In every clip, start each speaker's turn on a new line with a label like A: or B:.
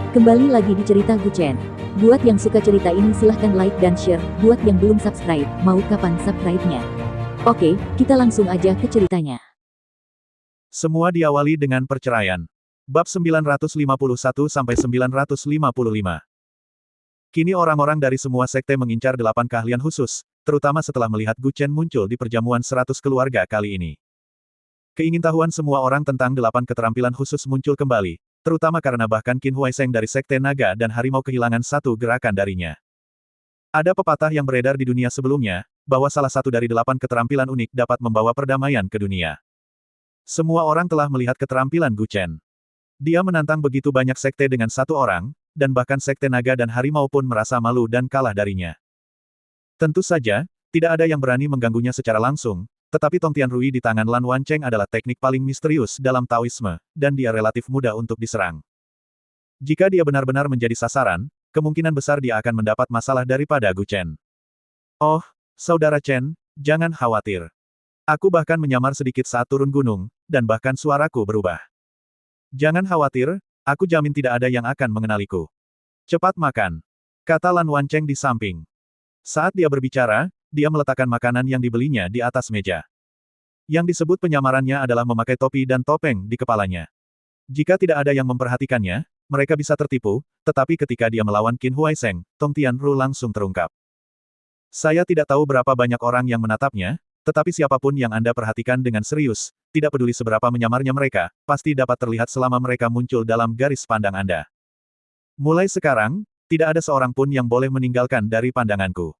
A: Kembali lagi di cerita Guchen. Buat yang suka cerita ini silahkan like dan share, buat yang belum subscribe, mau kapan subscribe-nya? Oke, kita langsung aja ke ceritanya.
B: Semua diawali dengan perceraian. Bab 951-955. Kini orang-orang dari semua sekte mengincar 8 keahlian khusus, terutama setelah melihat Guchen muncul di perjamuan 100 keluarga kali ini. Keingintahuan semua orang tentang 8 keterampilan khusus muncul kembali, terutama karena bahkan Qin Huaisheng dari Sekte Naga dan Harimau kehilangan satu gerakan darinya. Ada pepatah yang beredar di dunia sebelumnya, bahwa salah satu dari 8 keterampilan unik dapat membawa perdamaian ke dunia. Semua orang telah melihat keterampilan Guchen. Dia menantang begitu banyak sekte dengan satu orang, dan bahkan Sekte Naga dan Harimau pun merasa malu dan kalah darinya. Tentu saja, tidak ada yang berani mengganggunya secara langsung, tetapi Tongtian Rui di tangan Lan Wancheng adalah teknik paling misterius dalam Taoisme, dan dia relatif mudah untuk diserang. Jika dia benar-benar menjadi sasaran, kemungkinan besar dia akan mendapat masalah daripada Guchen. Oh, Saudara Chen, jangan khawatir. Aku bahkan menyamar sedikit saat turun gunung, dan bahkan suaraku berubah. Jangan khawatir, aku jamin tidak ada yang akan mengenaliku. Cepat makan, kata Lan Wancheng di samping. Saat dia berbicara, dia meletakkan makanan yang dibelinya di atas meja. Yang disebut penyamarannya adalah memakai topi dan topeng di kepalanya. Jika tidak ada yang memperhatikannya, mereka bisa tertipu, tetapi ketika dia melawan Qin Huaisheng, Tongtian Ru langsung terungkap. Saya tidak tahu berapa banyak orang yang menatapnya, tetapi siapapun yang Anda perhatikan dengan serius, tidak peduli seberapa menyamarnya mereka, pasti dapat terlihat selama mereka muncul dalam garis pandang Anda. Mulai sekarang, tidak ada seorang pun yang boleh meninggalkan dari pandanganku.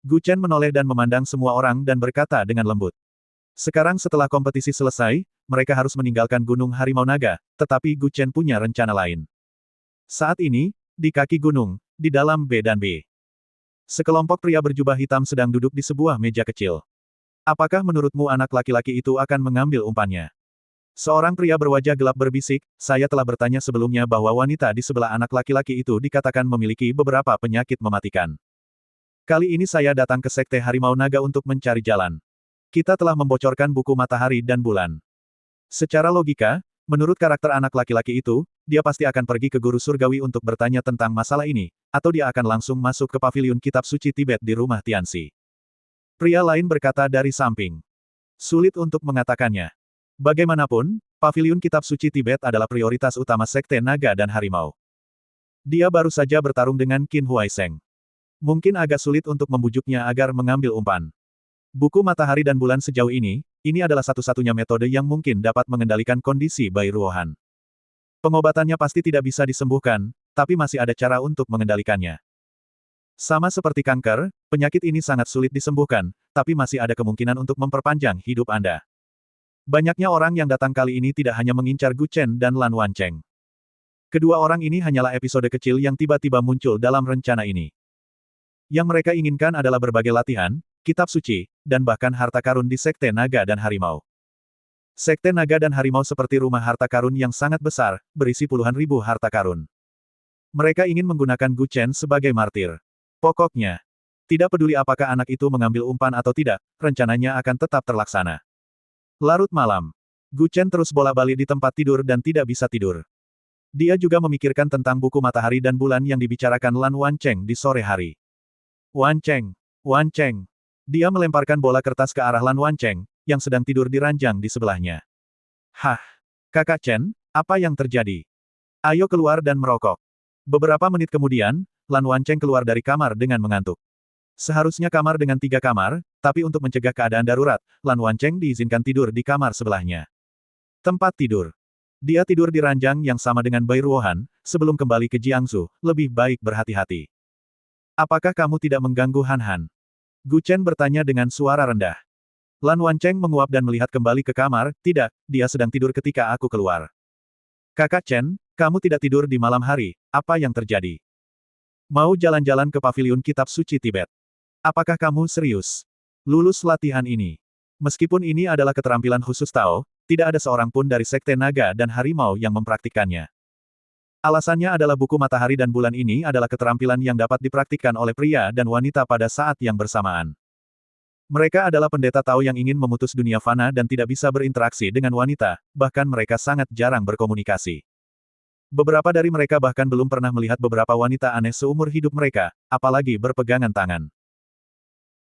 B: Guchen menoleh dan memandang semua orang dan berkata dengan lembut. Sekarang setelah kompetisi selesai, mereka harus meninggalkan Gunung Harimau Naga, tetapi Guchen punya rencana lain. Saat ini, di kaki gunung, di dalam B dan B. Sekelompok pria berjubah hitam sedang duduk di sebuah meja kecil. Apakah menurutmu anak laki-laki itu akan mengambil umpannya? Seorang pria berwajah gelap berbisik, saya telah bertanya sebelumnya bahwa wanita di sebelah anak laki-laki itu dikatakan memiliki beberapa penyakit mematikan. Kali ini saya datang ke Sekte Harimau Naga untuk mencari jalan. Kita telah membocorkan buku Matahari dan Bulan. Secara logika, menurut karakter anak laki-laki itu, dia pasti akan pergi ke Guru Surgawi untuk bertanya tentang masalah ini, atau dia akan langsung masuk ke paviliun kitab suci Tibet di rumah Tianxi. Pria lain berkata dari samping. Sulit untuk mengatakannya. Bagaimanapun, paviliun kitab suci Tibet adalah prioritas utama Sekte Naga dan Harimau. Dia baru saja bertarung dengan Qin Huaisheng. Mungkin agak sulit untuk membujuknya agar mengambil umpan. Buku Matahari dan Bulan sejauh ini adalah satu-satunya metode yang mungkin dapat mengendalikan kondisi Bai Ruohan. Pengobatannya pasti tidak bisa disembuhkan, tapi masih ada cara untuk mengendalikannya. Sama seperti kanker, penyakit ini sangat sulit disembuhkan, tapi masih ada kemungkinan untuk memperpanjang hidup Anda. Banyaknya orang yang datang kali ini tidak hanya mengincar Guchen dan Lan Wancheng. Kedua orang ini hanyalah episode kecil yang tiba-tiba muncul dalam rencana ini. Yang mereka inginkan adalah berbagai latihan, kitab suci, dan bahkan harta karun di Sekte Naga dan Harimau. Sekte Naga dan Harimau seperti rumah harta karun yang sangat besar, berisi puluhan ribu harta karun. Mereka ingin menggunakan Guchen sebagai martir. Pokoknya, tidak peduli apakah anak itu mengambil umpan atau tidak, rencananya akan tetap terlaksana. Larut malam. Guchen terus bolak-balik di tempat tidur dan tidak bisa tidur. Dia juga memikirkan tentang buku Matahari dan Bulan yang dibicarakan Lan Wancheng di sore hari. Wancheng, Wancheng. Dia melemparkan bola kertas ke arah Lan Wancheng, yang sedang tidur di ranjang di sebelahnya. Hah, Kakak Chen, apa yang terjadi? Ayo keluar dan merokok. Beberapa menit kemudian, Lan Wancheng keluar dari kamar dengan mengantuk. Seharusnya kamar dengan 3 kamar, tapi untuk mencegah keadaan darurat, Lan Wancheng diizinkan tidur di kamar sebelahnya. Tempat tidur. Dia tidur di ranjang yang sama dengan Bai Ruohan, sebelum kembali ke Jiangsu, lebih baik berhati-hati. Apakah kamu tidak mengganggu Han Han? Guchen bertanya dengan suara rendah. Lan Wancheng menguap dan melihat kembali ke kamar, tidak, dia sedang tidur ketika aku keluar. Kakak Chen, kamu tidak tidur di malam hari, apa yang terjadi? Mau jalan-jalan ke paviliun kitab suci Tibet? Apakah kamu serius? Lulus latihan ini. Meskipun ini adalah keterampilan khusus Tao, tidak ada seorang pun dari Sekte Naga dan Harimau yang mempraktikkannya. Alasannya adalah buku Matahari dan Bulan ini adalah keterampilan yang dapat dipraktikkan oleh pria dan wanita pada saat yang bersamaan. Mereka adalah pendeta Tao yang ingin memutus dunia fana dan tidak bisa berinteraksi dengan wanita, bahkan mereka sangat jarang berkomunikasi. Beberapa dari mereka bahkan belum pernah melihat beberapa wanita aneh seumur hidup mereka, apalagi berpegangan tangan.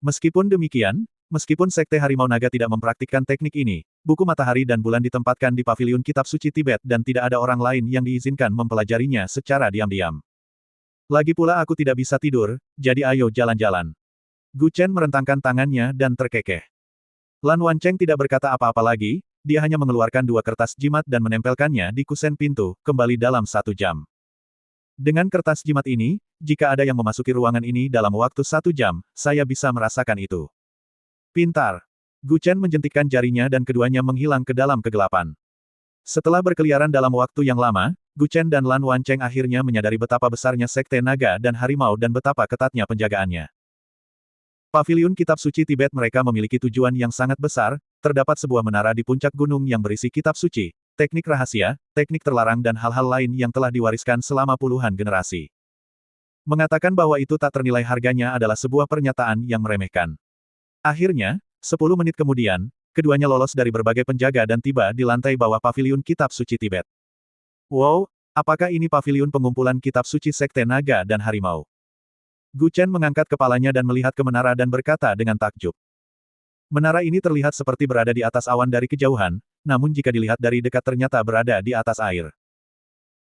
B: Meskipun demikian, meskipun Sekte Harimau Naga tidak mempraktikkan teknik ini, buku matahari dan bulan ditempatkan di paviliun kitab suci Tibet dan tidak ada orang lain yang diizinkan mempelajarinya secara diam-diam. Lagi pula aku tidak bisa tidur, jadi ayo jalan-jalan. Gu Chen merentangkan tangannya dan terkekeh. Lan Wancheng tidak berkata apa-apa lagi, dia hanya mengeluarkan 2 kertas jimat dan menempelkannya di kusen pintu, kembali dalam 1 jam. Dengan kertas jimat ini, jika ada yang memasuki ruangan ini dalam waktu 1 jam, saya bisa merasakan itu. Pintar. Gu Chen menjentikkan jarinya dan keduanya menghilang ke dalam kegelapan. Setelah berkeliaran dalam waktu yang lama, Gu Chen dan Lan Wancheng akhirnya menyadari betapa besarnya Sekte Naga dan Harimau dan betapa ketatnya penjagaannya. Paviliun kitab suci Tibet mereka memiliki tujuan yang sangat besar, terdapat sebuah menara di puncak gunung yang berisi kitab suci, teknik rahasia, teknik terlarang dan hal-hal lain yang telah diwariskan selama puluhan generasi. Mengatakan bahwa itu tak ternilai harganya adalah sebuah pernyataan yang meremehkan. Akhirnya, 10 menit kemudian, keduanya lolos dari berbagai penjaga dan tiba di lantai bawah paviliun kitab suci Tibet. Wow, apakah ini paviliun pengumpulan kitab suci Sekte Naga dan Harimau? Gu Chen mengangkat kepalanya dan melihat ke menara dan berkata dengan takjub. Menara ini terlihat seperti berada di atas awan dari kejauhan, namun jika dilihat dari dekat ternyata berada di atas air.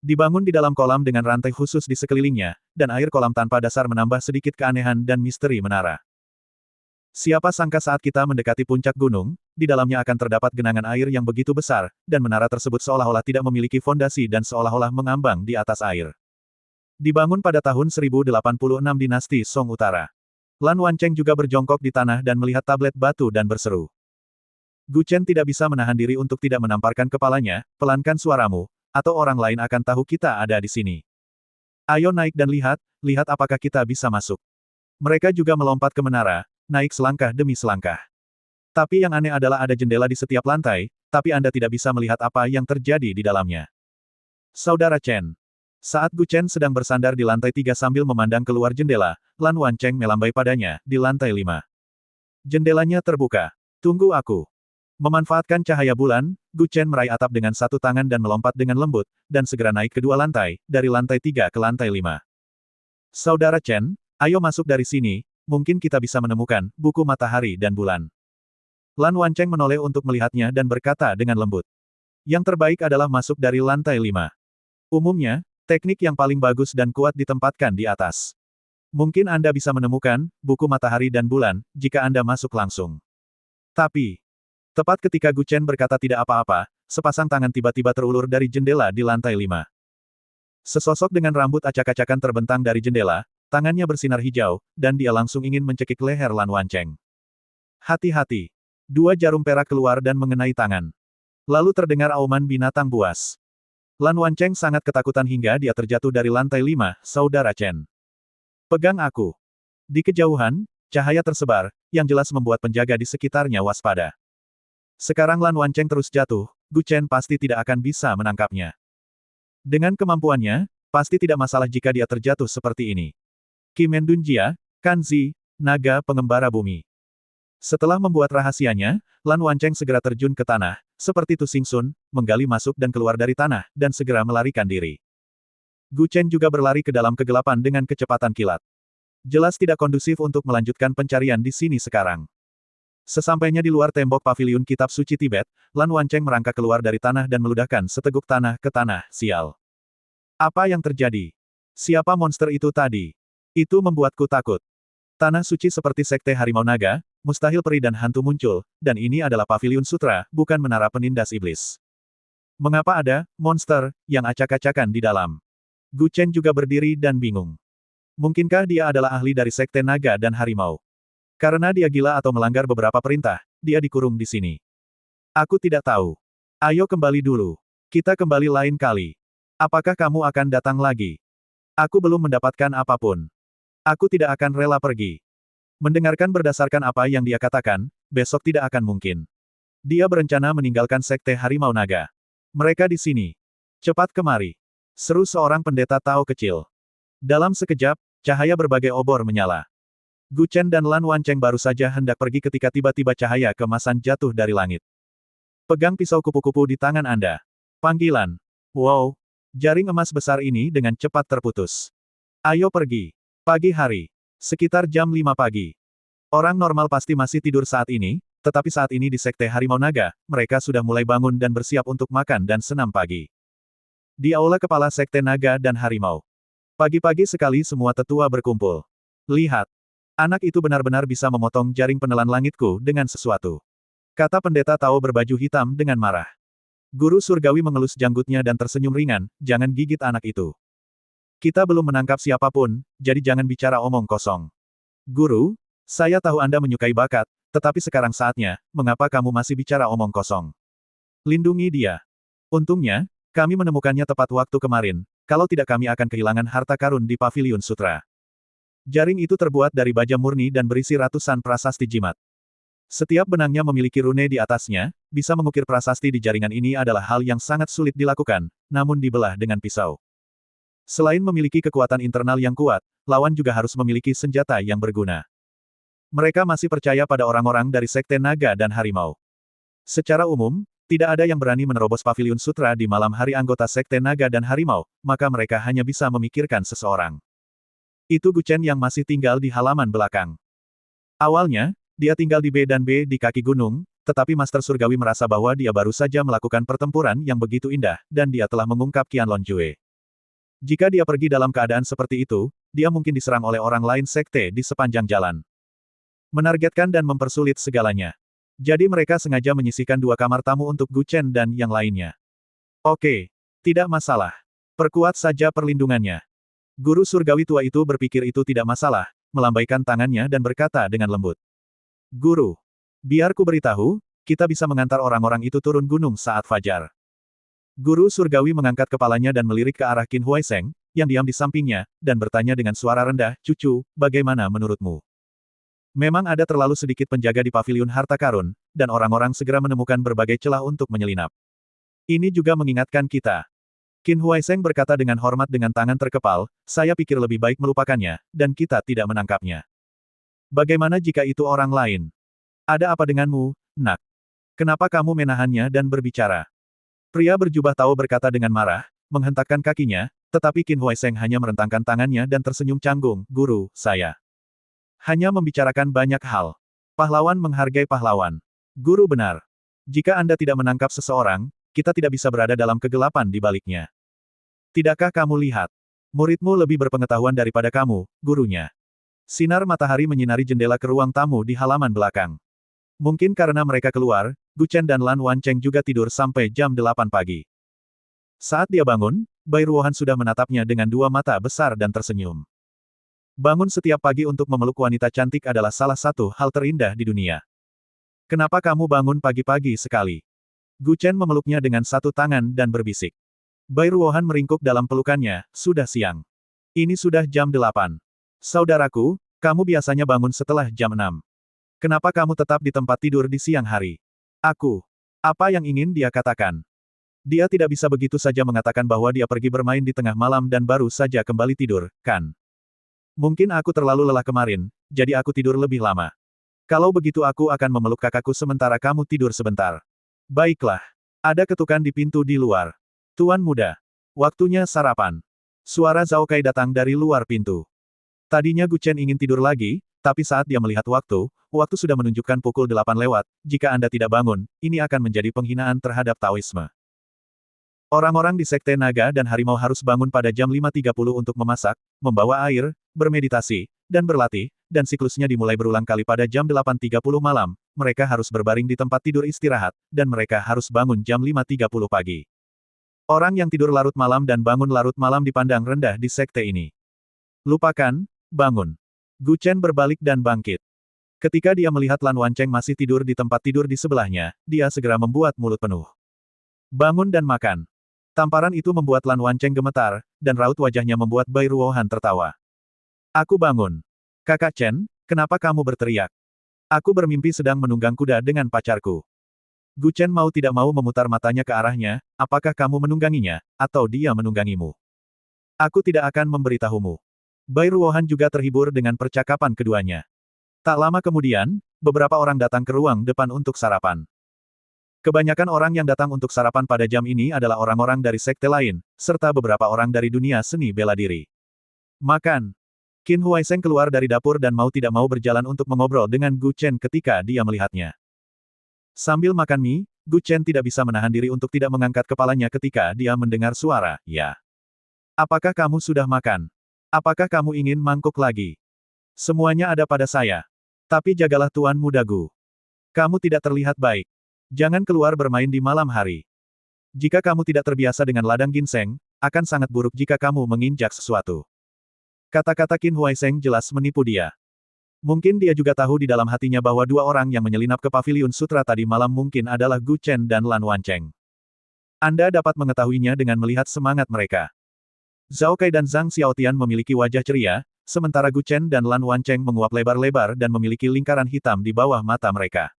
B: Dibangun di dalam kolam dengan rantai khusus di sekelilingnya, dan air kolam tanpa dasar menambah sedikit keanehan dan misteri menara. Siapa sangka saat kita mendekati puncak gunung, di dalamnya akan terdapat genangan air yang begitu besar, dan menara tersebut seolah-olah tidak memiliki fondasi dan seolah-olah mengambang di atas air. Dibangun pada tahun 1086 dinasti Song Utara. Lan Wancheng juga berjongkok di tanah dan melihat tablet batu dan berseru. Gu Chen tidak bisa menahan diri untuk tidak menamparkan kepalanya, pelankan suaramu, atau orang lain akan tahu kita ada di sini. Ayo naik dan lihat apakah kita bisa masuk. Mereka juga melompat ke menara, naik selangkah demi selangkah. Tapi yang aneh adalah ada jendela di setiap lantai, tapi Anda tidak bisa melihat apa yang terjadi di dalamnya. Saudara Chen. Saat Gu Chen sedang bersandar di lantai 3 sambil memandang keluar jendela, Lan Wancheng melambai padanya, di lantai 5. Jendelanya terbuka. Tunggu aku. Memanfaatkan cahaya bulan, Gu Chen meraih atap dengan satu tangan dan melompat dengan lembut, dan segera naik ke 2 lantai, dari lantai 3 ke lantai 5. Saudara Chen, ayo masuk dari sini, mungkin kita bisa menemukan buku matahari dan bulan. Lan Wancheng menoleh untuk melihatnya dan berkata dengan lembut. Yang terbaik adalah masuk dari lantai 5. Umumnya, teknik yang paling bagus dan kuat ditempatkan di atas. Mungkin Anda bisa menemukan buku matahari dan bulan jika Anda masuk langsung. Tapi, tepat ketika Gu Chen berkata tidak apa-apa, sepasang tangan tiba-tiba terulur dari jendela di lantai 5. Sesosok dengan rambut acak-acakan terbentang dari jendela, tangannya bersinar hijau, dan dia langsung ingin mencekik leher Lan Wancheng. Hati-hati. 2 jarum perak keluar dan mengenai tangan. Lalu terdengar auman binatang buas. Lan Wancheng sangat ketakutan hingga dia terjatuh dari lantai 5, Saudara Chen. Pegang aku. Di kejauhan, cahaya tersebar, yang jelas membuat penjaga di sekitarnya waspada. Sekarang Lan Wancheng terus jatuh, Gu Chen pasti tidak akan bisa menangkapnya. Dengan kemampuannya, pasti tidak masalah jika dia terjatuh seperti ini. Qimendunjia, Kanzi, naga pengembara bumi. Setelah membuat rahasianya, Lan Wancheng segera terjun ke tanah, seperti Tu Xingsun, menggali masuk dan keluar dari tanah, dan segera melarikan diri. Gu Chen juga berlari ke dalam kegelapan dengan kecepatan kilat. Jelas tidak kondusif untuk melanjutkan pencarian di sini sekarang. Sesampainya di luar tembok paviliun kitab suci Tibet, Lan Wancheng merangkak keluar dari tanah dan meludahkan seteguk tanah ke tanah, sial. Apa yang terjadi? Siapa monster itu tadi? Itu membuatku takut. Tanah suci seperti Sekte Harimau Naga, mustahil peri dan hantu muncul, dan ini adalah paviliun sutra, bukan menara penindas iblis. Mengapa ada monster yang acak-acakan di dalam? Gu Chen juga berdiri dan bingung. Mungkinkah dia adalah ahli dari Sekte Naga dan Harimau? Karena dia gila atau melanggar beberapa perintah, dia dikurung di sini. Aku tidak tahu. Ayo kembali dulu. Kita kembali lain kali. Apakah kamu akan datang lagi? Aku belum mendapatkan apapun. Aku tidak akan rela pergi. Mendengarkan berdasarkan apa yang dia katakan, besok tidak akan mungkin. Dia berencana meninggalkan Sekte Harimau Naga. Mereka di sini. Cepat kemari. Seru seorang pendeta Tao kecil. Dalam sekejap, cahaya berbagai obor menyala. Gu Chen dan Lan Wancheng baru saja hendak pergi ketika tiba-tiba cahaya keemasan jatuh dari langit. Pegang pisau kupu-kupu di tangan Anda. Panggilan. Wow. Jaring emas besar ini dengan cepat terputus. Ayo pergi. Pagi hari. Sekitar jam 5 pagi. Orang normal pasti masih tidur saat ini, tetapi saat ini di Sekte Harimau Naga, mereka sudah mulai bangun dan bersiap untuk makan dan senam pagi. Di aula kepala Sekte Naga dan Harimau. Pagi-pagi sekali semua tetua berkumpul. Lihat. Anak itu benar-benar bisa memotong jaring penelan langitku dengan sesuatu. Kata pendeta Tao berbaju hitam dengan marah. Guru surgawi mengelus janggutnya dan tersenyum ringan, jangan gigit anak itu. Kita belum menangkap siapapun, jadi jangan bicara omong kosong. Guru, saya tahu Anda menyukai bakat, tetapi sekarang saatnya, mengapa kamu masih bicara omong kosong? Lindungi dia. Untungnya, kami menemukannya tepat waktu kemarin, kalau tidak kami akan kehilangan harta karun di Paviliun Sutra. Jaring itu terbuat dari baja murni dan berisi ratusan prasasti jimat. Setiap benangnya memiliki rune di atasnya, bisa mengukir prasasti di jaringan ini adalah hal yang sangat sulit dilakukan, namun dibelah dengan pisau. Selain memiliki kekuatan internal yang kuat, lawan juga harus memiliki senjata yang berguna. Mereka masih percaya pada orang-orang dari Sekte Naga dan Harimau. Secara umum, tidak ada yang berani menerobos Paviliun Sutra di malam hari anggota Sekte Naga dan Harimau, maka mereka hanya bisa memikirkan seseorang. Itu Guchen yang masih tinggal di halaman belakang. Awalnya, dia tinggal di B dan B di kaki gunung, tetapi Master Surgawi merasa bahwa dia baru saja melakukan pertempuran yang begitu indah, dan dia telah mengungkap Qianlong Jue. Jika dia pergi dalam keadaan seperti itu, dia mungkin diserang oleh orang lain sekte di sepanjang jalan. Menargetkan dan mempersulit segalanya. Jadi mereka sengaja menyisihkan 2 kamar tamu untuk Guchen dan yang lainnya. Oke, tidak masalah. Perkuat saja perlindungannya. Guru surgawi tua itu berpikir itu tidak masalah, melambaikan tangannya dan berkata dengan lembut. Guru, biar ku beritahu, kita bisa mengantar orang-orang itu turun gunung saat fajar. Guru surgawi mengangkat kepalanya dan melirik ke arah Qin Huaisheng, yang diam di sampingnya, dan bertanya dengan suara rendah, cucu, bagaimana menurutmu? Memang ada terlalu sedikit penjaga di Paviliun Harta Karun, dan orang-orang segera menemukan berbagai celah untuk menyelinap. Ini juga mengingatkan kita. Qin Huaisheng berkata dengan hormat dengan tangan terkepal, saya pikir lebih baik melupakannya, dan kita tidak menangkapnya. Bagaimana jika itu orang lain? Ada apa denganmu, nak? Kenapa kamu menahannya dan berbicara? Pria berjubah Tao berkata dengan marah, menghentakkan kakinya, tetapi Qin Huaisheng hanya merentangkan tangannya dan tersenyum canggung, Guru, saya hanya membicarakan banyak hal. Pahlawan menghargai pahlawan. Guru benar. Jika Anda tidak menangkap seseorang, kita tidak bisa berada dalam kegelapan di baliknya. Tidakkah kamu lihat? Muridmu lebih berpengetahuan daripada kamu, gurunya. Sinar matahari menyinari jendela ke ruang tamu di halaman belakang. Mungkin karena mereka keluar, Guchen dan Lan Wancheng juga tidur sampai jam 8 pagi. Saat dia bangun, Bai Ruohan sudah menatapnya dengan 2 mata besar dan tersenyum. Bangun setiap pagi untuk memeluk wanita cantik adalah salah satu hal terindah di dunia. Kenapa kamu bangun pagi-pagi sekali? Guchen memeluknya dengan satu tangan dan berbisik. Bai Ruohan meringkuk dalam pelukannya, sudah siang. Ini sudah jam 8. Saudaraku, kamu biasanya bangun setelah jam 6. Kenapa kamu tetap di tempat tidur di siang hari? Aku. Apa yang ingin dia katakan? Dia tidak bisa begitu saja mengatakan bahwa dia pergi bermain di tengah malam dan baru saja kembali tidur, kan? Mungkin aku terlalu lelah kemarin, jadi aku tidur lebih lama. Kalau begitu aku akan memeluk kakakku sementara kamu tidur sebentar. Baiklah. Ada ketukan di pintu di luar. Tuan muda. Waktunya sarapan. Suara Zhao Kai datang dari luar pintu. Tadinya Guchen ingin tidur lagi, tapi saat dia melihat waktu, waktu sudah menunjukkan pukul 8 lewat, jika Anda tidak bangun, ini akan menjadi penghinaan terhadap Taoisme. Orang-orang di Sekte Naga dan Harimau harus bangun pada jam 5.30 untuk memasak, membawa air, bermeditasi, dan berlatih, dan siklusnya dimulai berulang kali pada jam 8.30 malam, mereka harus berbaring di tempat tidur istirahat, dan mereka harus bangun jam 5.30 pagi. Orang yang tidur larut malam dan bangun larut malam dipandang rendah di sekte ini. Lupakan, bangun. Guchen berbalik dan bangkit. Ketika dia melihat Lan Wancheng masih tidur di tempat tidur di sebelahnya, dia segera membuat mulut penuh. Bangun dan makan. Tamparan itu membuat Lan Wancheng gemetar, dan raut wajahnya membuat Bai Ruohan tertawa. Aku bangun. Kakak Chen, kenapa kamu berteriak? Aku bermimpi sedang menunggang kuda dengan pacarku. Guchen mau tidak mau memutar matanya ke arahnya, apakah kamu menungganginya, atau dia menunggangimu? Aku tidak akan memberitahumu. Bai Ruohan juga terhibur dengan percakapan keduanya. Tak lama kemudian, beberapa orang datang ke ruang depan untuk sarapan. Kebanyakan orang yang datang untuk sarapan pada jam ini adalah orang-orang dari sekte lain, serta beberapa orang dari dunia seni bela diri. Makan. Qin Huaisheng keluar dari dapur dan mau tidak mau berjalan untuk mengobrol dengan Gu Chen ketika dia melihatnya. Sambil makan mie, Gu Chen tidak bisa menahan diri untuk tidak mengangkat kepalanya ketika dia mendengar suara, "Ya. Apakah kamu sudah makan? Apakah kamu ingin mangkuk lagi? Semuanya ada pada saya. Tapi jagalah Tuan Muda Gu. Kamu tidak terlihat baik. Jangan keluar bermain di malam hari. Jika kamu tidak terbiasa dengan ladang ginseng, akan sangat buruk jika kamu menginjak sesuatu." Kata-kata Qin Huaisheng jelas menipu dia. Mungkin dia juga tahu di dalam hatinya bahwa dua orang yang menyelinap ke paviliun sutra tadi malam mungkin adalah Gu Chen dan Lan Wancheng. Anda dapat mengetahuinya dengan melihat semangat mereka. Zhao Kai dan Zhang Xiaotian memiliki wajah ceria, sementara Gu Chen dan Lan Wancheng menguap lebar-lebar dan memiliki lingkaran hitam di bawah mata mereka.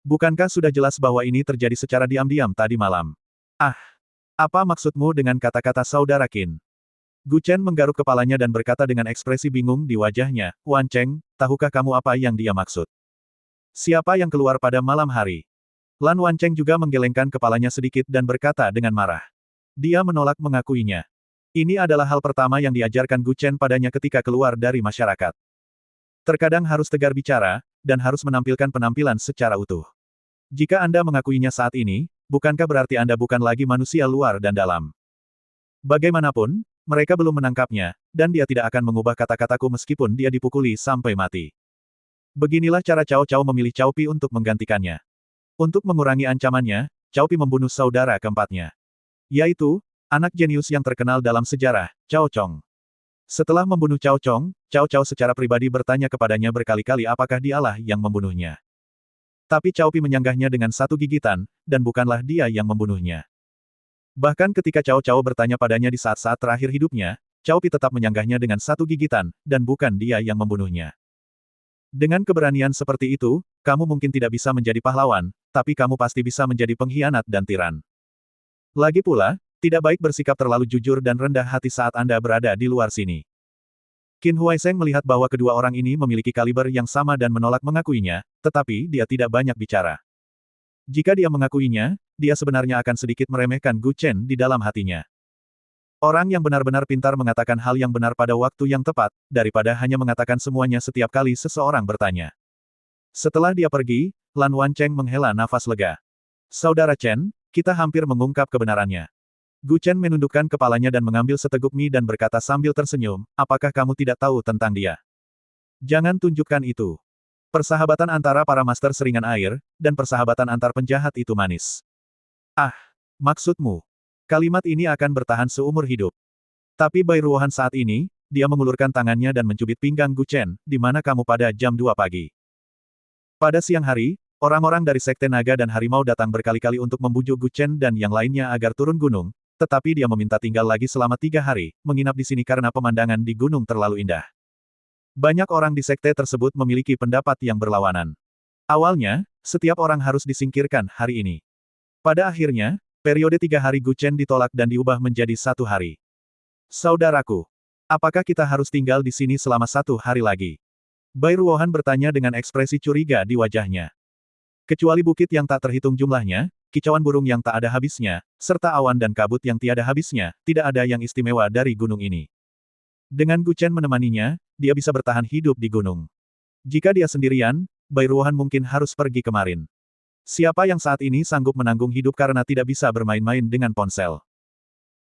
B: Bukankah sudah jelas bahwa ini terjadi secara diam-diam tadi malam? Ah! Apa maksudmu dengan kata-kata saudara Qin? Gu Chen menggaruk kepalanya dan berkata dengan ekspresi bingung di wajahnya, "Wancheng, tahukah kamu apa yang dia maksud? Siapa yang keluar pada malam hari?" Lan Wancheng juga menggelengkan kepalanya sedikit dan berkata dengan marah. Dia menolak mengakuinya. Ini adalah hal pertama yang diajarkan Gu Chen padanya ketika keluar dari masyarakat. Terkadang harus tegar bicara, dan harus menampilkan penampilan secara utuh. Jika Anda mengakuinya saat ini, bukankah berarti Anda bukan lagi manusia luar dan dalam? Bagaimanapun, mereka belum menangkapnya, dan dia tidak akan mengubah kata-kataku meskipun dia dipukuli sampai mati. Beginilah cara Cao Cao memilih Cao Pi untuk menggantikannya. Untuk mengurangi ancamannya, Cao Pi membunuh saudara keempatnya. Yaitu, anak jenius yang terkenal dalam sejarah, Cao Chong. Setelah membunuh Cao Chong, Cao Cao secara pribadi bertanya kepadanya berkali-kali apakah dialah yang membunuhnya. Tapi Cao Pi menyanggahnya dengan satu gigitan, dan bukanlah dia yang membunuhnya. Bahkan ketika Cao Cao bertanya padanya di saat-saat terakhir hidupnya, Cao Pi tetap menyanggahnya dengan satu gigitan, dan bukan dia yang membunuhnya. Dengan keberanian seperti itu, kamu mungkin tidak bisa menjadi pahlawan, tapi kamu pasti bisa menjadi pengkhianat dan tiran. Lagi pula, tidak baik bersikap terlalu jujur dan rendah hati saat Anda berada di luar sini. Qin Huaisheng melihat bahwa kedua orang ini memiliki kaliber yang sama dan menolak mengakuinya, tetapi dia tidak banyak bicara. Jika dia mengakuinya, dia sebenarnya akan sedikit meremehkan Gu Chen di dalam hatinya. Orang yang benar-benar pintar mengatakan hal yang benar pada waktu yang tepat, daripada hanya mengatakan semuanya setiap kali seseorang bertanya. Setelah dia pergi, Lan Wancheng menghela nafas lega. "Saudara Chen, kita hampir mengungkap kebenarannya." Gu Chen menundukkan kepalanya dan mengambil seteguk mie dan berkata sambil tersenyum, "Apakah kamu tidak tahu tentang dia? Jangan tunjukkan itu. Persahabatan antara para master seringan air, dan persahabatan antar penjahat itu manis." "Ah, maksudmu? Kalimat ini akan bertahan seumur hidup." Tapi Bai Ruohan saat ini, dia mengulurkan tangannya dan mencubit pinggang Gu Chen, "Di mana kamu pada jam 2 pagi?" Pada siang hari, orang-orang dari Sekte Naga dan Harimau datang berkali-kali untuk membujuk Gu Chen dan yang lainnya agar turun gunung, tetapi dia meminta tinggal lagi selama 3 hari, menginap di sini karena pemandangan di gunung terlalu indah. Banyak orang di sekte tersebut memiliki pendapat yang berlawanan. Awalnya, setiap orang harus disingkirkan hari ini. Pada akhirnya, periode 3 hari Gu Chen ditolak dan diubah menjadi 1 hari. "Saudaraku, apakah kita harus tinggal di sini selama 1 hari lagi?" Bai Ruohan bertanya dengan ekspresi curiga di wajahnya. Kecuali bukit yang tak terhitung jumlahnya, kicauan burung yang tak ada habisnya, serta awan dan kabut yang tiada habisnya, tidak ada yang istimewa dari gunung ini. Dengan Gu Chen menemaninya, dia bisa bertahan hidup di gunung. Jika dia sendirian, Bai Ruohan mungkin harus pergi kemarin. Siapa yang saat ini sanggup menanggung hidup karena tidak bisa bermain-main dengan ponsel?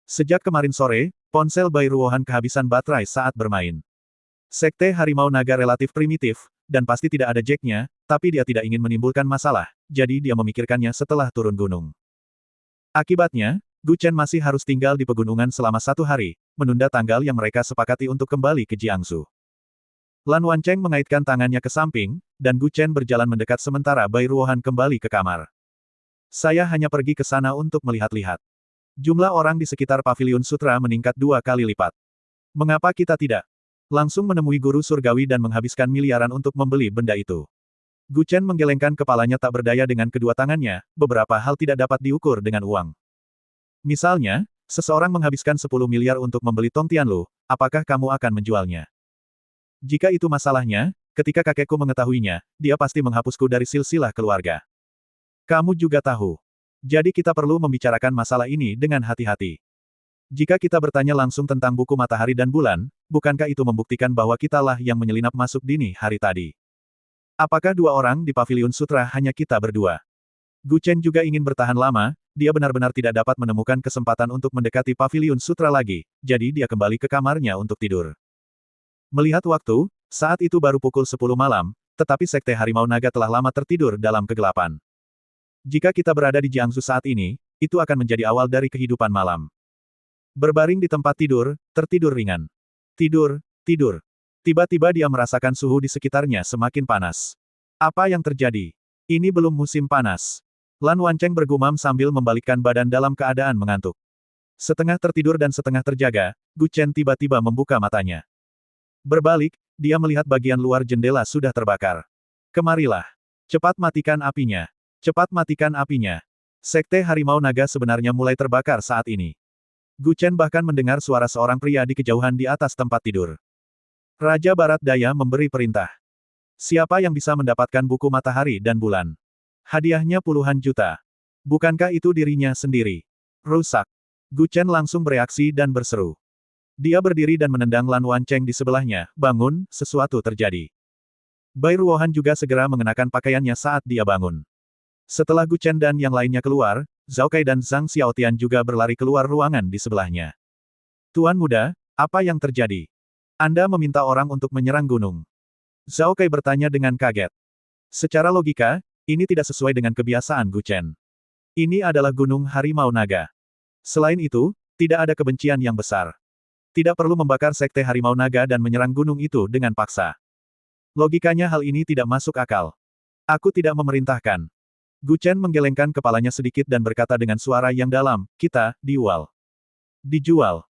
B: Sejak kemarin sore, ponsel Bai Ruohan kehabisan baterai saat bermain. Sekte Harimau Naga relatif primitif, dan pasti tidak ada jacknya, tapi dia tidak ingin menimbulkan masalah, jadi dia memikirkannya setelah turun gunung. Akibatnya, Gu Chen masih harus tinggal di pegunungan selama 1 hari, menunda tanggal yang mereka sepakati untuk kembali ke Jiangsu. Lan Wancheng mengaitkan tangannya ke samping, dan Gu Chen berjalan mendekat sementara Bai Ruohan kembali ke kamar. "Saya hanya pergi ke sana untuk melihat-lihat. Jumlah orang di sekitar Paviliun Sutra meningkat 2 kali lipat. Mengapa kita tidak langsung menemui guru surgawi dan menghabiskan miliaran untuk membeli benda itu?" Gu Chen menggelengkan kepalanya tak berdaya dengan kedua tangannya, beberapa hal tidak dapat diukur dengan uang. Misalnya, seseorang menghabiskan 10 miliar untuk membeli Tong Tianlu, apakah kamu akan menjualnya? Jika itu masalahnya, ketika kakekku mengetahuinya, dia pasti menghapusku dari silsilah keluarga. Kamu juga tahu. Jadi kita perlu membicarakan masalah ini dengan hati-hati. Jika kita bertanya langsung tentang buku matahari dan bulan, bukankah itu membuktikan bahwa kitalah yang menyelinap masuk dini hari tadi? Apakah dua orang di Paviliun Sutra hanya kita berdua? Gu Chen juga ingin bertahan lama, dia benar-benar tidak dapat menemukan kesempatan untuk mendekati Paviliun Sutra lagi, jadi dia kembali ke kamarnya untuk tidur. Melihat waktu, saat itu baru pukul 10 malam, tetapi Sekte Harimau Naga telah lama tertidur dalam kegelapan. Jika kita berada di Jiangsu saat ini, itu akan menjadi awal dari kehidupan malam. Berbaring di tempat tidur, tertidur ringan. Tidur, tidur. Tiba-tiba dia merasakan suhu di sekitarnya semakin panas. Apa yang terjadi? Ini belum musim panas. Lan Wancheng bergumam sambil membalikkan badan dalam keadaan mengantuk. Setengah tertidur dan setengah terjaga, Gu Chen tiba-tiba membuka matanya. Berbalik, dia melihat bagian luar jendela sudah terbakar. Kemarilah. Cepat matikan apinya. Cepat matikan apinya. Sekte Harimau Naga sebenarnya mulai terbakar saat ini. Gu Chen bahkan mendengar suara seorang pria di kejauhan di atas tempat tidur. Raja Barat Daya memberi perintah. Siapa yang bisa mendapatkan buku matahari dan bulan? Hadiahnya puluhan juta. Bukankah itu dirinya sendiri? Rusak. Gu Chen langsung bereaksi dan berseru. Dia berdiri dan menendang Lan Wancheng di sebelahnya. Bangun, sesuatu terjadi. Bai Ruohan juga segera mengenakan pakaiannya saat dia bangun. Setelah Gu Chen dan yang lainnya keluar, Zhao Kai dan Zhang Xiaotian juga berlari keluar ruangan di sebelahnya. Tuan muda, apa yang terjadi? Anda meminta orang untuk menyerang gunung. Zhao Kai bertanya dengan kaget. Secara logika, ini tidak sesuai dengan kebiasaan Gu Chen. Ini adalah Gunung Harimau Naga. Selain itu, tidak ada kebencian yang besar. Tidak perlu membakar Sekte Harimau Naga dan menyerang gunung itu dengan paksa. Logikanya hal ini tidak masuk akal. Aku tidak memerintahkan. Gu Chen menggelengkan kepalanya sedikit dan berkata dengan suara yang dalam, kita, dijual. Dijual.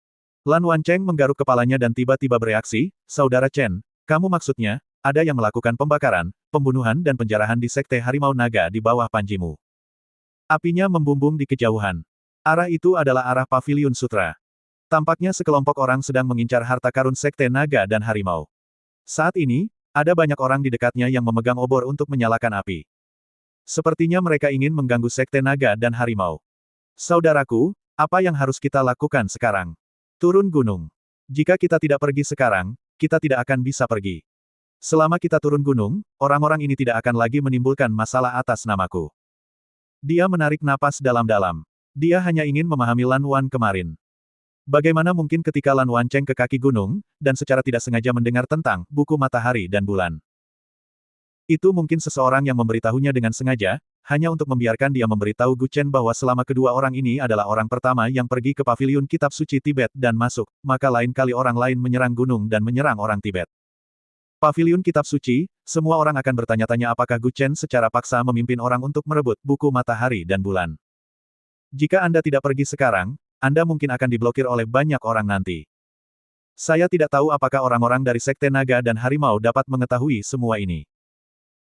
B: Lan Wancheng menggaruk kepalanya dan tiba-tiba bereaksi, Saudara Chen, kamu maksudnya, ada yang melakukan pembakaran, pembunuhan dan penjarahan di Sekte Harimau Naga di bawah panjimu. Apinya membumbung di kejauhan. Arah itu adalah arah Paviliun Sutra. Tampaknya sekelompok orang sedang mengincar harta karun Sekte Naga dan Harimau. Saat ini, ada banyak orang di dekatnya yang memegang obor untuk menyalakan api. Sepertinya mereka ingin mengganggu Sekte Naga dan Harimau. Saudaraku, apa yang harus kita lakukan sekarang? Turun gunung. Jika kita tidak pergi sekarang, kita tidak akan bisa pergi. Selama kita turun gunung, orang-orang ini tidak akan lagi menimbulkan masalah atas namaku. Dia menarik napas dalam-dalam. Dia hanya ingin memahami Lan Wan kemarin. Bagaimana mungkin ketika Lan Wancheng ke kaki gunung, dan secara tidak sengaja mendengar tentang buku matahari dan bulan. Itu mungkin seseorang yang memberitahunya dengan sengaja, hanya untuk membiarkan dia memberitahu Gu Chen bahwa selama kedua orang ini adalah orang pertama yang pergi ke Paviliun Kitab Suci Tibet dan masuk, maka lain kali orang lain menyerang gunung dan menyerang orang Tibet. Paviliun Kitab Suci, semua orang akan bertanya-tanya apakah Gu Chen secara paksa memimpin orang untuk merebut buku matahari dan bulan. Jika Anda tidak pergi sekarang, Anda mungkin akan diblokir oleh banyak orang nanti. Saya tidak tahu apakah orang-orang dari Sekte Naga dan Harimau dapat mengetahui semua ini.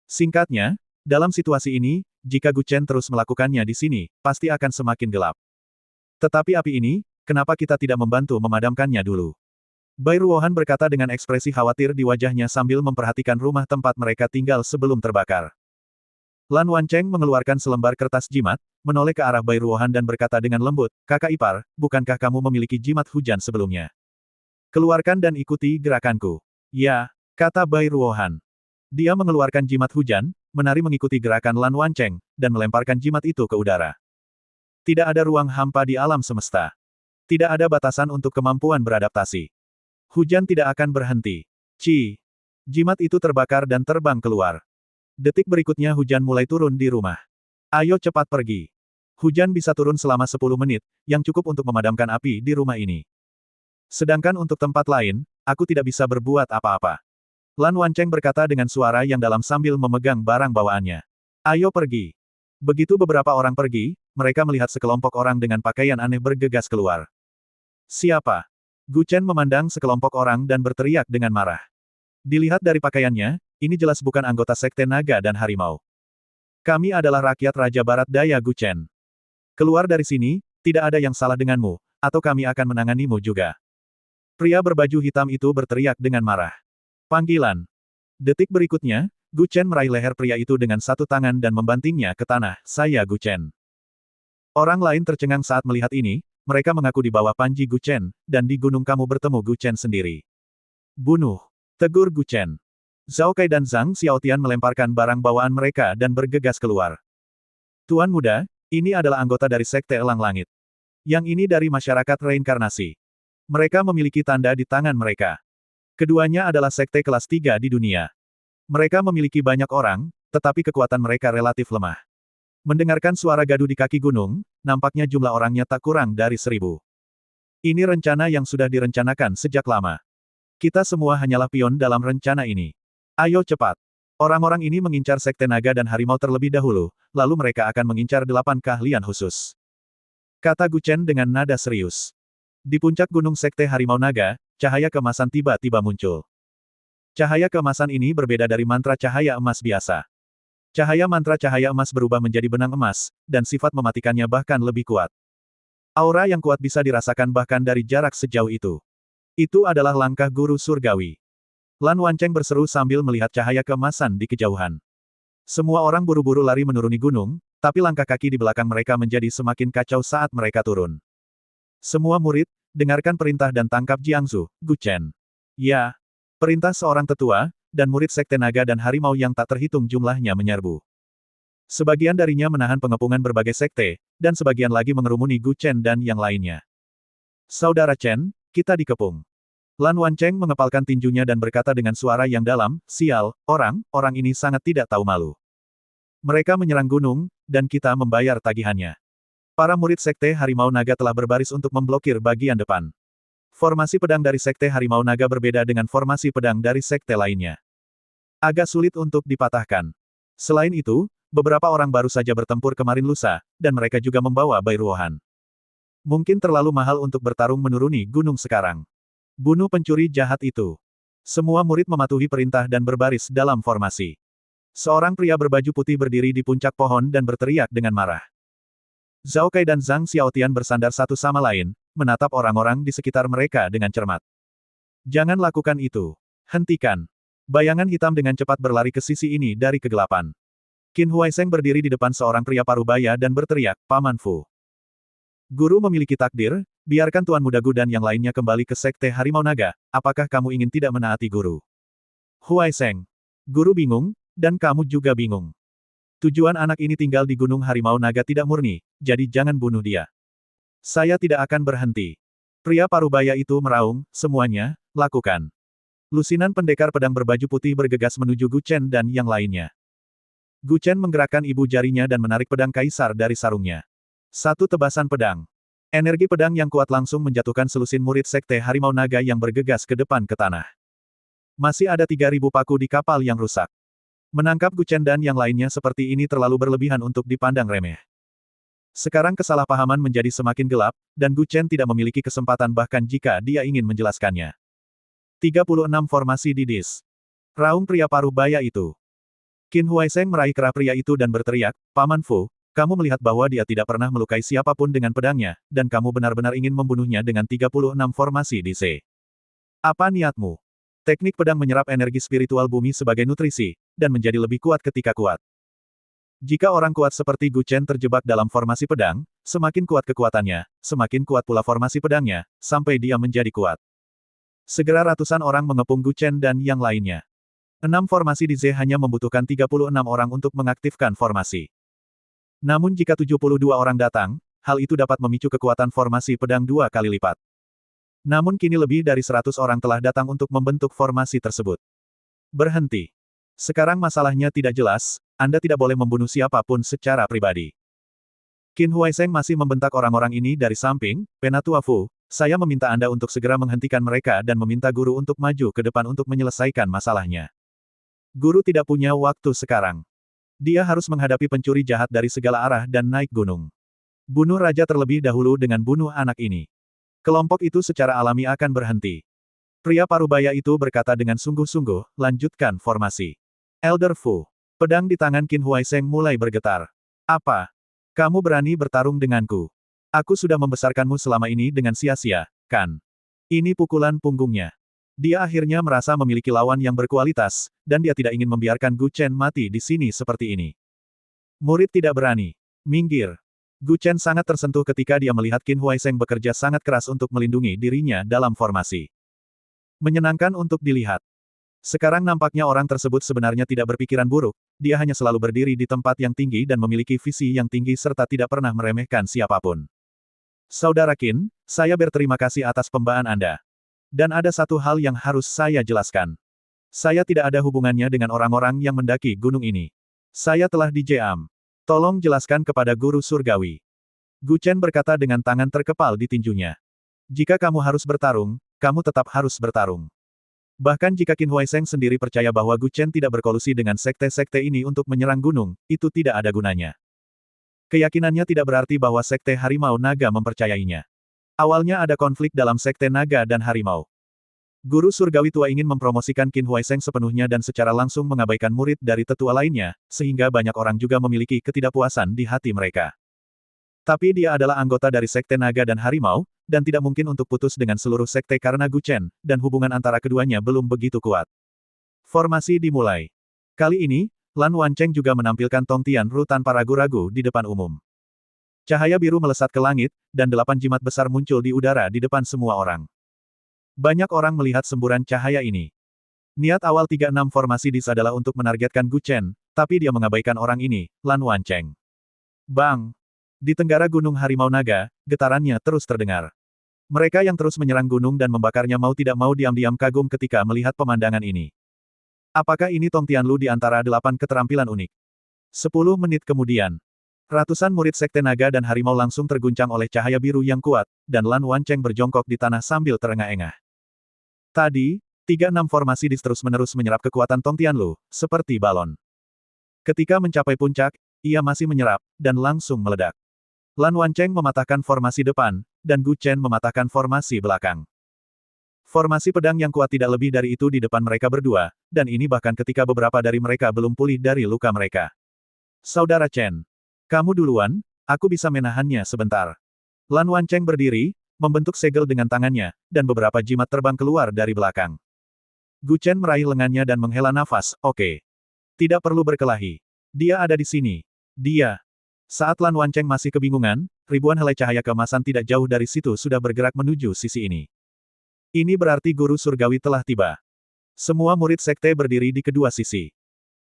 B: Singkatnya, dalam situasi ini, jika Gu Chen terus melakukannya di sini, pasti akan semakin gelap. Tetapi api ini, kenapa kita tidak membantu memadamkannya dulu? Bai Ruohan berkata dengan ekspresi khawatir di wajahnya sambil memperhatikan rumah tempat mereka tinggal sebelum terbakar. Lan Wancheng mengeluarkan selembar kertas jimat, menoleh ke arah Bai Ruohan dan berkata dengan lembut, Kakak ipar, bukankah kamu memiliki jimat hujan sebelumnya? Keluarkan dan ikuti gerakanku. Ya, kata Bai Ruohan. Dia mengeluarkan jimat hujan, menari mengikuti gerakan Lan Wancheng, dan melemparkan jimat itu ke udara. Tidak ada ruang hampa di alam semesta. Tidak ada batasan untuk kemampuan beradaptasi. Hujan tidak akan berhenti. Jimat itu terbakar dan terbang keluar. Detik berikutnya hujan mulai turun di rumah. Ayo cepat pergi. Hujan bisa turun selama 10 menit, yang cukup untuk memadamkan api di rumah ini. Sedangkan untuk tempat lain, aku tidak bisa berbuat apa-apa. Lan Wancheng berkata dengan suara yang dalam sambil memegang barang bawaannya. Ayo pergi. Begitu beberapa orang pergi, mereka melihat sekelompok orang dengan pakaian aneh bergegas keluar. Siapa? Gu Chen memandang sekelompok orang dan berteriak dengan marah. Dilihat dari pakaiannya, ini jelas bukan anggota Sekte Naga dan Harimau. Kami adalah rakyat Raja Barat Daya Gu Chen. Keluar dari sini, tidak ada yang salah denganmu, atau kami akan menanganimu juga. Pria berbaju hitam itu berteriak dengan marah. Panggilan. Detik berikutnya, Gu Chen meraih leher pria itu dengan satu tangan dan membantingnya ke tanah. Saya Gu Chen. Orang lain tercengang saat melihat ini, mereka mengaku di bawah Panji Gu Chen, dan di gunung kamu bertemu Gu Chen sendiri. Bunuh! Tegur Gu Chen. Zhao Kai dan Zhang Xiaotian melemparkan barang bawaan mereka dan bergegas keluar. Tuan muda, ini adalah anggota dari Sekte Elang Langit. Yang ini dari masyarakat reinkarnasi. Mereka memiliki tanda di tangan mereka. Keduanya adalah sekte kelas 3 di dunia. Mereka memiliki banyak orang, tetapi kekuatan mereka relatif lemah. Mendengarkan suara gaduh di kaki gunung, nampaknya jumlah orangnya tak kurang dari 1000. Ini rencana yang sudah direncanakan sejak lama. Kita semua hanyalah pion dalam rencana ini. Ayo cepat. Orang-orang ini mengincar Sekte Naga dan Harimau terlebih dahulu, lalu mereka akan mengincar 8 keahlian khusus. Kata Gu Chen dengan nada serius. Di puncak gunung Sekte Harimau Naga, cahaya keemasan tiba-tiba muncul. Cahaya keemasan ini berbeda dari mantra cahaya emas biasa. Cahaya mantra cahaya emas berubah menjadi benang emas, dan sifat mematikannya bahkan lebih kuat. Aura yang kuat bisa dirasakan bahkan dari jarak sejauh itu. Itu adalah langkah guru surgawi. Lan Wancheng berseru sambil melihat cahaya keemasan di kejauhan. Semua orang buru-buru lari menuruni gunung, tapi langkah kaki di belakang mereka menjadi semakin kacau saat mereka turun. Semua murid, dengarkan perintah dan tangkap Jiangsu, Gu Chen. Ya, perintah seorang tetua, dan murid Sekte Naga dan Harimau yang tak terhitung jumlahnya menyerbu. Sebagian darinya menahan pengepungan berbagai sekte, dan sebagian lagi mengerumuni Gu Chen dan yang lainnya. Saudara Chen, kita dikepung. Lan Wancheng mengepalkan tinjunya dan berkata dengan suara yang dalam, sial, orang ini sangat tidak tahu malu. Mereka menyerang gunung, dan kita membayar tagihannya. Para murid Sekte Harimau Naga telah berbaris untuk memblokir bagian depan. Formasi pedang dari Sekte Harimau Naga berbeda dengan formasi pedang dari sekte lainnya. Agak sulit untuk dipatahkan. Selain itu, beberapa orang baru saja bertempur kemarin lusa, dan mereka juga membawa Bairuohan. Mungkin terlalu mahal untuk bertarung menuruni gunung sekarang. Bunuh pencuri jahat itu. Semua murid mematuhi perintah dan berbaris dalam formasi. Seorang pria berbaju putih berdiri di puncak pohon dan berteriak dengan marah. Zhao Kai dan Zhang Xiaotian bersandar satu sama lain, menatap orang-orang di sekitar mereka dengan cermat. Jangan lakukan itu. Hentikan. Bayangan hitam dengan cepat berlari ke sisi ini dari kegelapan. Qin Huaisheng berdiri di depan seorang pria parubaya dan berteriak, Paman Fu. Guru memiliki takdir, biarkan Tuan Muda Gu dan yang lainnya kembali ke Sekte Harimau Naga, apakah kamu ingin tidak menaati guru? Huaisheng. Guru bingung, dan kamu juga bingung. Tujuan anak ini tinggal di Gunung Harimau Naga tidak murni, jadi jangan bunuh dia. Saya tidak akan berhenti. Pria parubaya itu meraung, semuanya, lakukan. Lusinan pendekar pedang berbaju putih bergegas menuju Gu Chen dan yang lainnya. Gu Chen menggerakkan ibu jarinya dan menarik pedang kaisar dari sarungnya. Satu tebasan pedang. Energi pedang yang kuat langsung menjatuhkan selusin murid Sekte Harimau Naga yang bergegas ke depan ke tanah. Masih ada 3.000 paku di kapal yang rusak. Menangkap Gu Chen dan yang lainnya seperti ini terlalu berlebihan untuk dipandang remeh. Sekarang kesalahpahaman menjadi semakin gelap, dan Gu Chen tidak memiliki kesempatan bahkan jika dia ingin menjelaskannya. 36 formasi didis. Raung pria parubaya itu. Qin Huaisheng meraih kerah pria itu dan berteriak, Paman Fu, kamu melihat bahwa dia tidak pernah melukai siapapun dengan pedangnya, dan kamu benar-benar ingin membunuhnya dengan 36 formasi DC. Apa niatmu? Teknik pedang menyerap energi spiritual bumi sebagai nutrisi, dan menjadi lebih kuat ketika kuat. Jika orang kuat seperti Gu Chen terjebak dalam formasi pedang, semakin kuat kekuatannya, semakin kuat pula formasi pedangnya, sampai dia menjadi kuat. Segera ratusan orang mengepung Gu Chen dan yang lainnya. 6 formasi di Z hanya membutuhkan 36 orang untuk mengaktifkan formasi. Namun jika 72 orang datang, hal itu dapat memicu kekuatan formasi pedang 2 kali lipat. Namun kini lebih dari 100 orang telah datang untuk membentuk formasi tersebut. Berhenti. Sekarang masalahnya tidak jelas, Anda tidak boleh membunuh siapapun secara pribadi. Qin Huaisheng masih membentak orang-orang ini dari samping, Penatua Fu, saya meminta Anda untuk segera menghentikan mereka dan meminta guru untuk maju ke depan untuk menyelesaikan masalahnya. Guru tidak punya waktu sekarang. Dia harus menghadapi pencuri jahat dari segala arah dan naik gunung. Bunuh raja terlebih dahulu dengan bunuh anak ini. Kelompok itu secara alami akan berhenti. Pria parubaya itu berkata dengan sungguh-sungguh, lanjutkan formasi. Elder Fu. Pedang di tangan Qin Huaisheng mulai bergetar. Apa? Kamu berani bertarung denganku? Aku sudah membesarkanmu selama ini dengan sia-sia, kan? Ini pukulan punggungnya. Dia akhirnya merasa memiliki lawan yang berkualitas, dan dia tidak ingin membiarkan Gu Chen mati di sini seperti ini. Murid tidak berani. Minggir. Gu Chen sangat tersentuh ketika dia melihat Qin Huaisheng bekerja sangat keras untuk melindungi dirinya dalam formasi. Menyenangkan untuk dilihat. Sekarang nampaknya orang tersebut sebenarnya tidak berpikiran buruk, dia hanya selalu berdiri di tempat yang tinggi dan memiliki visi yang tinggi serta tidak pernah meremehkan siapapun. Saudara Qin, saya berterima kasih atas pembaan Anda. Dan ada satu hal yang harus saya jelaskan. Saya tidak ada hubungannya dengan orang-orang yang mendaki gunung ini. Saya telah di-JAM. Tolong jelaskan kepada guru surgawi. Gu Chen berkata dengan tangan terkepal di tinjunya. Jika kamu harus bertarung, kamu tetap harus bertarung. Bahkan jika Qin Huaisheng sendiri percaya bahwa Gu Chen tidak berkolusi dengan sekte-sekte ini untuk menyerang gunung, itu tidak ada gunanya. Keyakinannya tidak berarti bahwa sekte harimau naga mempercayainya. Awalnya ada konflik dalam sekte naga dan harimau. Guru surgawi tua ingin mempromosikan Qin Huaisheng sepenuhnya dan secara langsung mengabaikan murid dari tetua lainnya, sehingga banyak orang juga memiliki ketidakpuasan di hati mereka. Tapi dia adalah anggota dari sekte naga dan harimau, dan tidak mungkin untuk putus dengan seluruh sekte karena Gu Chen, dan hubungan antara keduanya belum begitu kuat. Formasi dimulai. Kali ini, Lan Wancheng juga menampilkan Tong Tianru tanpa ragu-ragu di depan umum. Cahaya biru melesat ke langit, dan 8 jimat besar muncul di udara di depan semua orang. Banyak orang melihat semburan cahaya ini. Niat awal 36 formasi dis adalah untuk menargetkan Gu Chen, tapi dia mengabaikan orang ini, Lan Wancheng. Bang! Di tenggara Gunung Harimau Naga, getarannya terus terdengar. Mereka yang terus menyerang gunung dan membakarnya mau tidak mau diam-diam kagum ketika melihat pemandangan ini. Apakah ini Tong Tianlu di antara 8 keterampilan unik? 10 menit kemudian, ratusan murid Sekte Naga dan Harimau langsung terguncang oleh cahaya biru yang kuat, dan Lan Wancheng berjongkok di tanah sambil terengah-engah. Tadi, 36 formasi dis terus-menerus menyerap kekuatan Tong Tianlu, seperti balon. Ketika mencapai puncak, ia masih menyerap, dan langsung meledak. Lan Wancheng mematahkan formasi depan, dan Gu Chen mematahkan formasi belakang. Formasi pedang yang kuat tidak lebih dari itu di depan mereka berdua, dan ini bahkan ketika beberapa dari mereka belum pulih dari luka mereka. Saudara Chen, kamu duluan, aku bisa menahannya sebentar. Lan Wancheng berdiri, membentuk segel dengan tangannya, dan beberapa jimat terbang keluar dari belakang. Gu Chen meraih lengannya dan menghela nafas, oke. Tidak perlu berkelahi. Dia ada di sini. Dia. Saat Lan Wancheng masih kebingungan, ribuan helai cahaya keemasan tidak jauh dari situ sudah bergerak menuju sisi ini. Ini berarti guru surgawi telah tiba. Semua murid sekte berdiri di kedua sisi.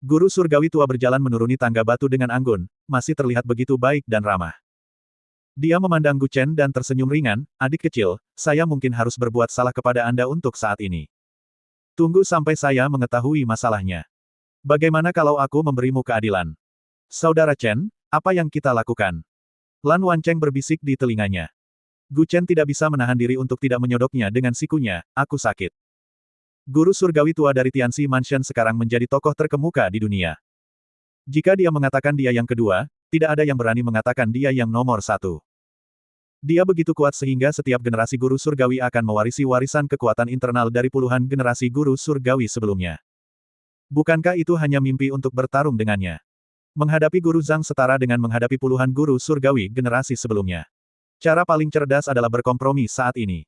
B: Guru surgawi tua berjalan menuruni tangga batu dengan anggun, masih terlihat begitu baik dan ramah. Dia memandang Gu Chen dan tersenyum ringan, adik kecil, saya mungkin harus berbuat salah kepada Anda untuk saat ini. Tunggu sampai saya mengetahui masalahnya. Bagaimana kalau aku memberimu keadilan? Saudara Chen, apa yang kita lakukan? Lan Wancheng berbisik di telinganya. Gu Chen tidak bisa menahan diri untuk tidak menyodoknya dengan sikunya, aku sakit. Guru surgawi tua dari Tianxi Mansion sekarang menjadi tokoh terkemuka di dunia. Jika dia mengatakan dia yang kedua, tidak ada yang berani mengatakan dia yang nomor 1. Dia begitu kuat sehingga setiap generasi guru surgawi akan mewarisi warisan kekuatan internal dari puluhan generasi guru surgawi sebelumnya. Bukankah itu hanya mimpi untuk bertarung dengannya? Menghadapi guru Zhang setara dengan menghadapi puluhan guru surgawi generasi sebelumnya. Cara paling cerdas adalah berkompromi saat ini.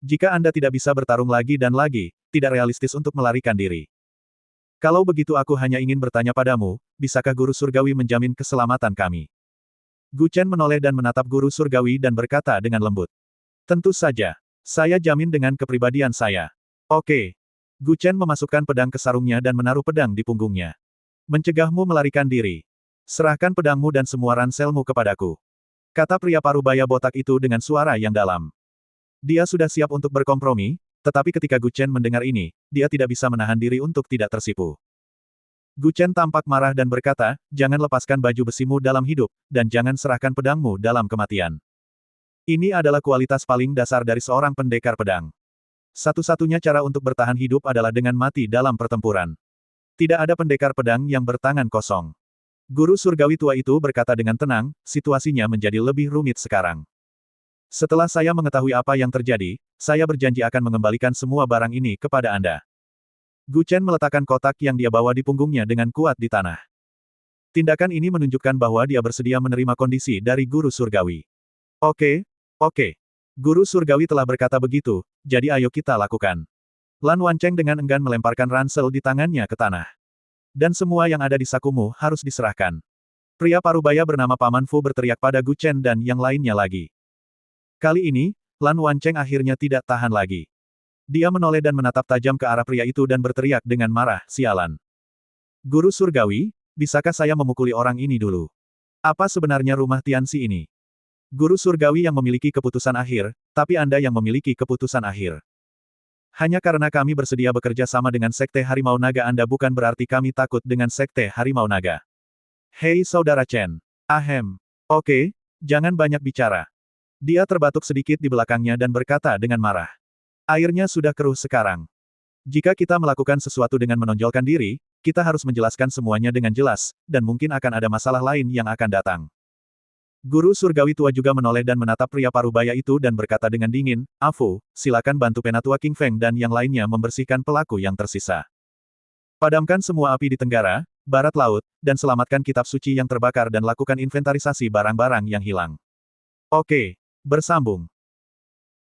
B: Jika Anda tidak bisa bertarung lagi dan lagi, tidak realistis untuk melarikan diri. Kalau begitu aku hanya ingin bertanya padamu, bisakah guru surgawi menjamin keselamatan kami? Gu Chen menoleh dan menatap guru surgawi dan berkata dengan lembut. Tentu saja. Saya jamin dengan kepribadian saya. Oke. Gu Chen memasukkan pedang ke sarungnya dan menaruh pedang di punggungnya. Mencegahmu melarikan diri. Serahkan pedangmu dan semua ranselmu kepadaku. Kata pria parubaya botak itu dengan suara yang dalam. Dia sudah siap untuk berkompromi, tetapi ketika Gu Chen mendengar ini, dia tidak bisa menahan diri untuk tidak tersipu. Gu Chen tampak marah dan berkata, jangan lepaskan baju besimu dalam hidup, dan jangan serahkan pedangmu dalam kematian. Ini adalah kualitas paling dasar dari seorang pendekar pedang. Satu-satunya cara untuk bertahan hidup adalah dengan mati dalam pertempuran. Tidak ada pendekar pedang yang bertangan kosong. Guru surgawi tua itu berkata dengan tenang, situasinya menjadi lebih rumit sekarang. Setelah saya mengetahui apa yang terjadi, saya berjanji akan mengembalikan semua barang ini kepada Anda. Gu Chen meletakkan kotak yang dia bawa di punggungnya dengan kuat di tanah. Tindakan ini menunjukkan bahwa dia bersedia menerima kondisi dari guru surgawi. Oke. Guru surgawi telah berkata begitu, jadi ayo kita lakukan. Lan Wancheng dengan enggan melemparkan ransel di tangannya ke tanah. Dan semua yang ada di sakumu harus diserahkan. Pria parubaya bernama Paman Fu berteriak pada Gu Chen dan yang lainnya lagi. Kali ini, Lan Wancheng akhirnya tidak tahan lagi. Dia menoleh dan menatap tajam ke arah pria itu dan berteriak dengan marah, "Sialan. Guru surgawi, bisakah saya memukuli orang ini dulu? Apa sebenarnya rumah Tianxi ini? Guru surgawi yang memiliki keputusan akhir, tapi Anda yang memiliki keputusan akhir. Hanya karena kami bersedia bekerja sama dengan Sekte Harimau Naga Anda bukan berarti kami takut dengan Sekte Harimau Naga. Hei Saudara Chen. Ahem. Oke, jangan banyak bicara." Dia terbatuk sedikit di belakangnya dan berkata dengan marah. Airnya sudah keruh sekarang. Jika kita melakukan sesuatu dengan menonjolkan diri, kita harus menjelaskan semuanya dengan jelas, dan mungkin akan ada masalah lain yang akan datang. Guru surgawi tua juga menoleh dan menatap pria parubaya itu dan berkata dengan dingin, "Afu, silakan bantu Penatua King Feng dan yang lainnya membersihkan pelaku yang tersisa. Padamkan semua api di tenggara, barat laut, dan selamatkan kitab suci yang terbakar dan lakukan inventarisasi barang-barang yang hilang." Oke. Bersambung.